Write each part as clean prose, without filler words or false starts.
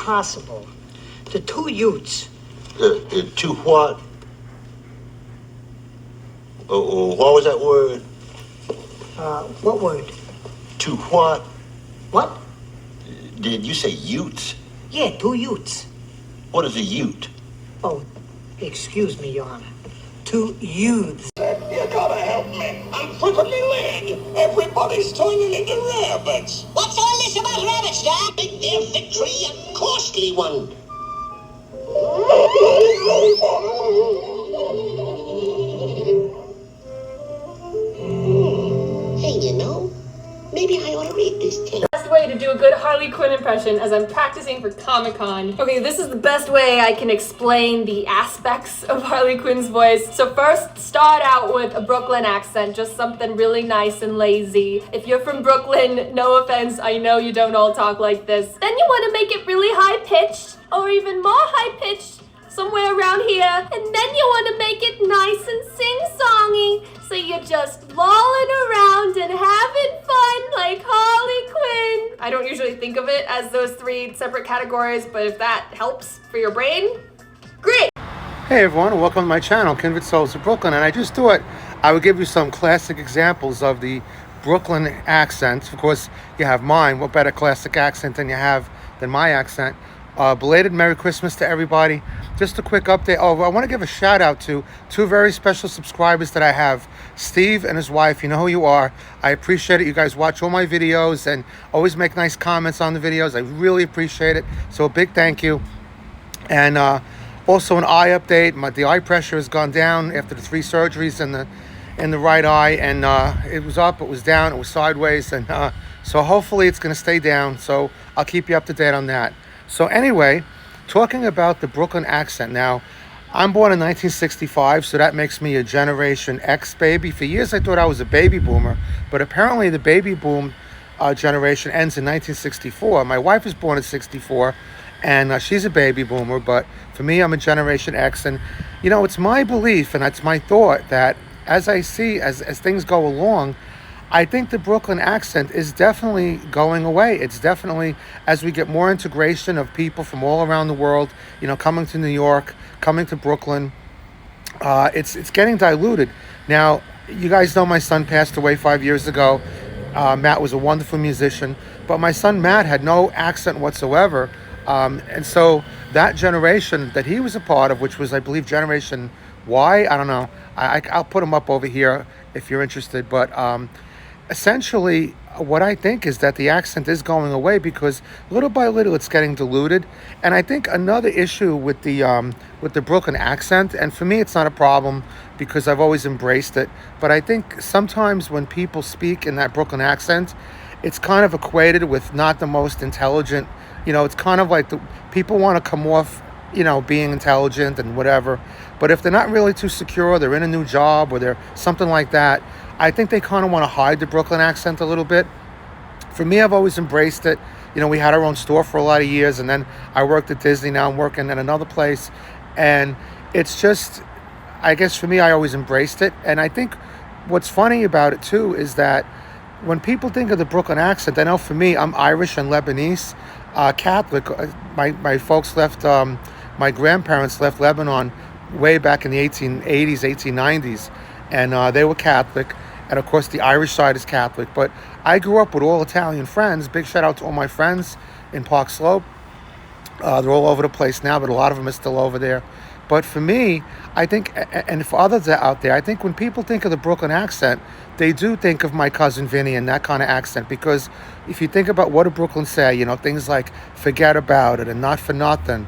possible. The two Utes. Two what? What was that word? What word? Two what? What? Did you say Utes? Yeah, two Utes. What is a Ute? Oh, excuse me, Your Honor. Two youths. You gotta help me. I'm perfectly leg. Everybody's turning into rabbits. What's all this about rabbits, Doc? Make their victory a costly one. Hey, you know, maybe I ought to read this tale. Best way to do a good Harley Quinn impression as I'm practicing for Comic-Con. Okay, this is the best way I can explain the aspects of Harley Quinn's voice. So first, start out with a Brooklyn accent, just something really nice and lazy. If you're from Brooklyn, no offense, I know you don't all talk like this. Then you want to make it really high-pitched, or even more high-pitched, somewhere around here. And then you want to make it nice and sing-songy, so you're just lolling around and having fun like Harley Quinn. I don't usually think of it as those three separate categories, but if that helps for your brain, great. Hey everyone, and welcome to my channel, Kindred Souls of Brooklyn. And I just thought I would give you some classic examples of the Brooklyn accent. Of course, you have mine. What better classic accent than my accent? Belated Merry Christmas to everybody. Just a quick update. Oh, I want to give a shout out to two very special subscribers that I have. Steve and his wife, you know who you are. I appreciate it. You guys watch all my videos and always make nice comments on the videos. I really appreciate it. So a big thank you. And also an eye update. The eye pressure has gone down after the 3 surgeries in the right eye. And it was up, it was down, it was sideways. And so hopefully it's going to stay down. So I'll keep you up to date on that. So anyway, talking about the Brooklyn accent. Now, I'm born in 1965, so that makes me a Generation X baby. For years, I thought I was a baby boomer, but apparently the baby boom generation ends in 1964. My wife was born in 64, and she's a baby boomer, but for me, I'm a Generation X. And, you know, it's my belief, and it's my thought, that as I see, as things go along, I think the Brooklyn accent is definitely going away. It's definitely, as we get more integration of people from all around the world, you know, coming to New York, coming to Brooklyn, it's getting diluted. Now, you guys know my son passed away 5 years ago. Matt was a wonderful musician, but my son Matt had no accent whatsoever. And so that generation that he was a part of, which was, I believe, Generation Y, I don't know. I'll put him up over here if you're interested, but essentially, what I think is that the accent is going away because little by little it's getting diluted. And I think another issue with the Brooklyn accent, and for me it's not a problem because I've always embraced it, but I think sometimes when people speak in that Brooklyn accent, it's kind of equated with not the most intelligent. You know, it's kind of like people want to come off, you know, being intelligent and whatever, but if they're not really too secure, they're in a new job or they're something like that, I think they kind of want to hide the Brooklyn accent a little bit. For me, I've always embraced it. You know, we had our own store for a lot of years, and then I worked at Disney. Now I'm working at another place. And it's just, I guess for me, I always embraced it. And I think what's funny about it, too, is that when people think of the Brooklyn accent, I know for me, I'm Irish and Lebanese, Catholic. My folks left, my grandparents left Lebanon way back in the 1880s, 1890s. And they were Catholic. And of course, the Irish side is Catholic. But I grew up with all Italian friends. Big shout out to all my friends in Park Slope. They're all over the place now, but a lot of them are still over there. But for me, I think, and for others out there, I think when people think of the Brooklyn accent, they do think of my cousin Vinny and that kind of accent. Because if you think about what do Brooklyn say, you know, things like forget about it and not for nothing.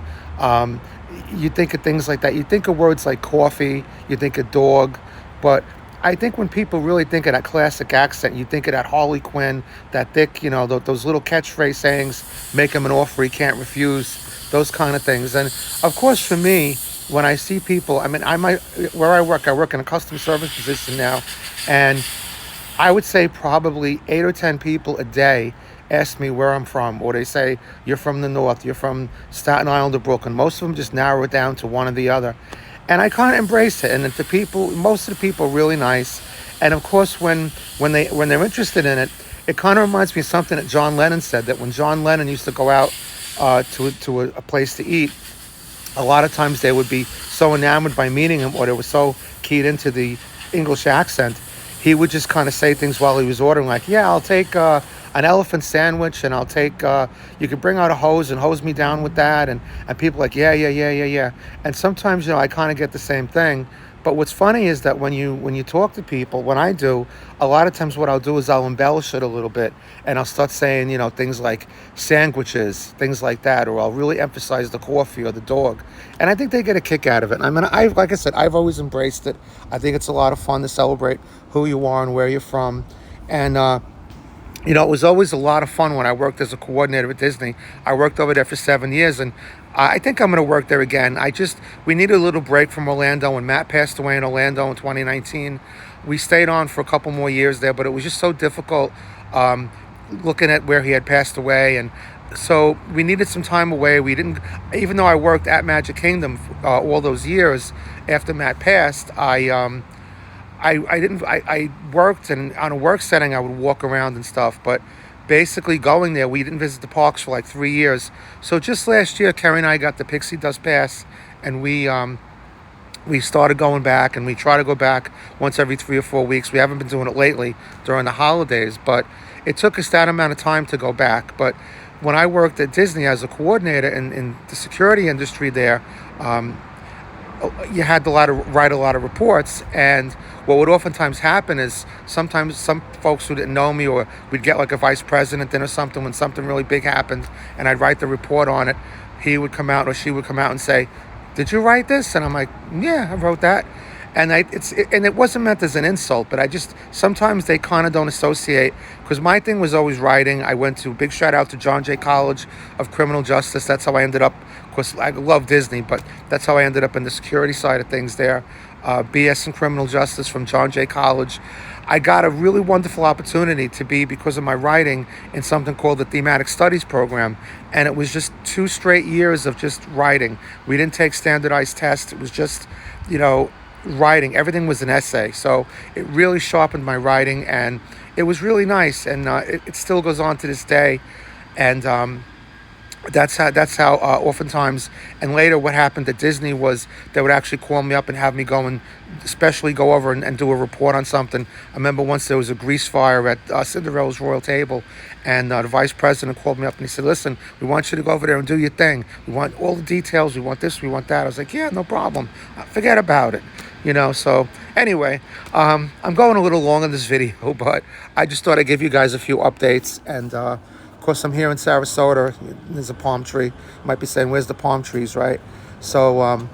You think of things like that. You think of words like coffee. You think of dog. But I think when people really think of that classic accent, you think of that Harley Quinn, that thick, you know, those little catchphrase sayings, make him an offer he can't refuse, those kind of things. And of course, for me, when I see people, I mean, where I work in a customer service position now, and I would say probably 8 or 10 people a day ask me where I'm from, or they say, you're from the North, you're from Staten Island or Brooklyn. Most of them just narrow it down to one or the other. And I kind of embrace it. And most of the people are really nice. And of course, when they're interested in it, it kind of reminds me of something that John Lennon said, that when John Lennon used to go out to a place to eat, a lot of times they would be so enamored by meeting him, or they were so keyed into the English accent, he would just kind of say things while he was ordering, like, yeah, I'll take an elephant sandwich, and I'll take, you could bring out a hose and hose me down with that. And people like, yeah. And sometimes, I kind of get the same thing. But what's funny is that when you talk to people, when I do, a lot of times what I'll do is I'll embellish it a little bit, and I'll start saying, things like sandwiches, things like that, or I'll really emphasize the coffee or the dog. And I think they get a kick out of it. I mean, like I said, I've always embraced it. I think it's a lot of fun to celebrate who you are and where you're from. And, it was always a lot of fun when I worked as a coordinator at Disney. I worked over there for 7 years, and I think I'm going to work there again. We needed a little break from Orlando. When Matt passed away in Orlando in 2019, we stayed on for a couple more years there, but it was just so difficult looking at where he had passed away. And so we needed some time away. We didn't, even though I worked at Magic Kingdom all those years after Matt passed, I worked, and on a work setting I would walk around and stuff, but basically going there, we didn't visit the parks for like 3 years. So just last year, Carrie and I got the Pixie Dust Pass, and we started going back, and we try to go back once every 3 or 4 weeks. We haven't been doing it lately during the holidays, but it took us that amount of time to go back. But when I worked at Disney as a coordinator in the security industry there, you had to write a lot of reports, and what would oftentimes happen is sometimes some folks who didn't know me, or we'd get like a vice president in or something when something really big happened, and I'd write the report on it. He would come out, or she would come out and say, "Did you write this?" And I'm like, "Yeah, I wrote that." And it wasn't meant as an insult, but sometimes they kind of don't associate, because my thing was always writing. I went to, big shout out to John Jay College of Criminal Justice. That's how I ended up, of course, I love Disney, but that's how I ended up in the security side of things there. BS in Criminal Justice from John Jay College. I got a really wonderful opportunity to be, because of my writing, in something called the Thematic Studies program. And it was just 2 straight years of just writing. We didn't take standardized tests. It was just, writing. Everything was an essay. So it really sharpened my writing, and it was really nice. And it still goes on to this day. And that's how oftentimes, and later what happened at Disney was they would actually call me up and have me go and especially go over and do a report on something. I remember once there was a grease fire at Cinderella's Royal Table, and the vice president called me up and he said, "Listen, we want you to go over there and do your thing. We want all the details. We want this, we want that." I was like, "Yeah, no problem. Forget about it." So anyway, I'm going a little long in this video, but I just thought I'd give you guys a few updates. And of course, I'm here in Sarasota. There's a palm tree. You might be saying, where's the palm trees, right? So I'm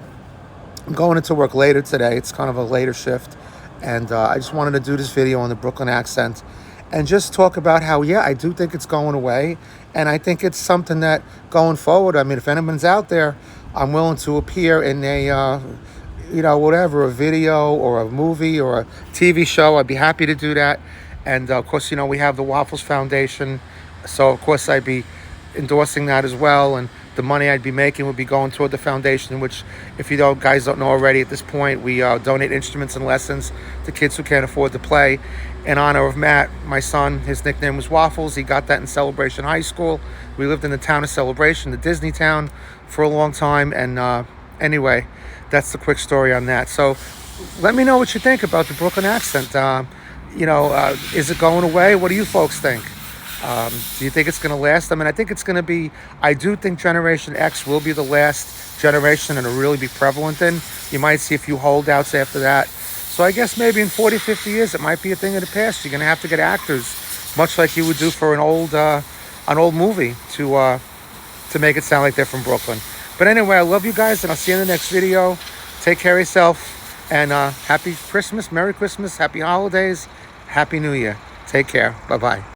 going into work later today. It's kind of a later shift. And I just wanted to do this video on the Brooklyn accent and just talk about how, yeah, I do think it's going away. And I think it's something that going forward, I mean, if anyone's out there, I'm willing to appear in a, whatever, a video or a movie or a TV show. I'd be happy to do that. And of course, we have the Waffles Foundation. So of course I'd be endorsing that as well. And the money I'd be making would be going toward the foundation, which, if you guys don't know already, at this point, we donate instruments and lessons to kids who can't afford to play. In honor of Matt, my son, his nickname was Waffles. He got that in Celebration High School. We lived in the town of Celebration, the Disney town, for a long time. And anyway, that's the quick story on that. So let me know what you think about the Brooklyn accent. Is it going away? What do you folks think? Do you think it's going to last? I mean, I think it's going to be, I do think Generation X will be the last generation and it'll really be prevalent in. You might see a few holdouts after that. So I guess maybe in 40, 50 years, it might be a thing of the past. You're going to have to get actors, much like you would do for an old movie to make it sound like they're from Brooklyn. But anyway, I love you guys, and I'll see you in the next video. Take care of yourself, and happy Christmas, Merry Christmas, Happy Holidays, Happy New Year. Take care. Bye-bye.